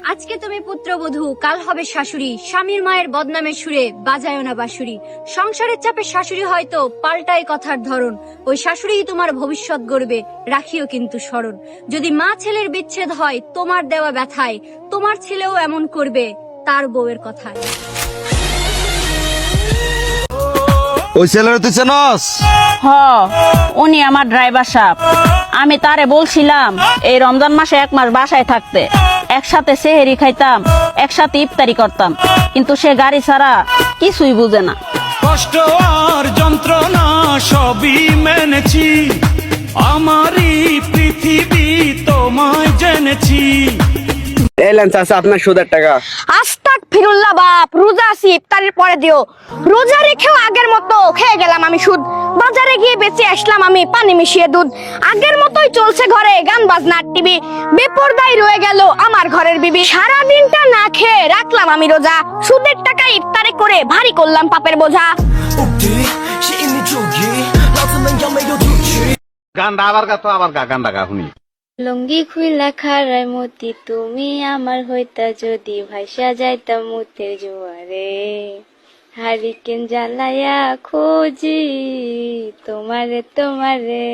আজকে তুমি পুত্রবধূ, কাল হবে শাশুড়ি। স্বামীর মায়ের বদনামের সুরে বাজায়ও না বাঁশুরি। সংসারের চাপে শাশুড়ি হয়তো পাল্টায় কথার ধরন, ওই শাশুড়িই তোমার ভবিষ্যৎ গড়বে, রাখিও কিন্তু স্মরণ। যদি মা ছেলের বিচ্ছেদ হয় তোমার দেওয়া ব্যথায়, তোমার ছেলেও এমন করবে তার বউয়ের কথায়। ওই ছেলের তুই চেনস? হ, উনি আমার ড্রাইভার সাহেব। আমি তারে বলছিলাম এই রমজান মাসে 1 মাস বাসায় থাকতে, একসাথে সেহেরি খাইতাম, একসাথে ইফতারি করতাম, কিন্তু সে গাড়ি ছাড়া কিছুই বুঝে না। কষ্ট আর যন্ত্রণা সবই মেনেছি, আমারই পৃথিবী তোমায় জেনেছি। এলেন চাচা আপনার সুদের টাকা। আস্তাগফিরুল্লাহ বাপ, রোজা আছি, ইফতারের পরে দিও। রোজা রেখেও আগের মতো খেয়ে গেলাম আমি সুদ। বাজারে গিয়ে বেঁচে আসলাম আমি পানি মিশিয়ে দুধ। আগের মতোই চলছে ঘরে গান বাজনা টিভি, বেপরদাই রয়ে গেল আমার ঘরের বিবি। সারা দিনটা না খেয়ে রাখলাম আমি রোজা, সুদের টাকা ইফতারে করে ভারী করলাম পাপের বোঝা। গানটা আবার গা, তো আবার গা, গানটা গা শুনি। লঙ্গি খুইলা খারায় মতি, তুমি আমার হইতা যদি, ভাইসা যাইতাম মুতের জোয়ারে। হারিকেন জ্বালায়া খোঁজি তোমারে তোমারে।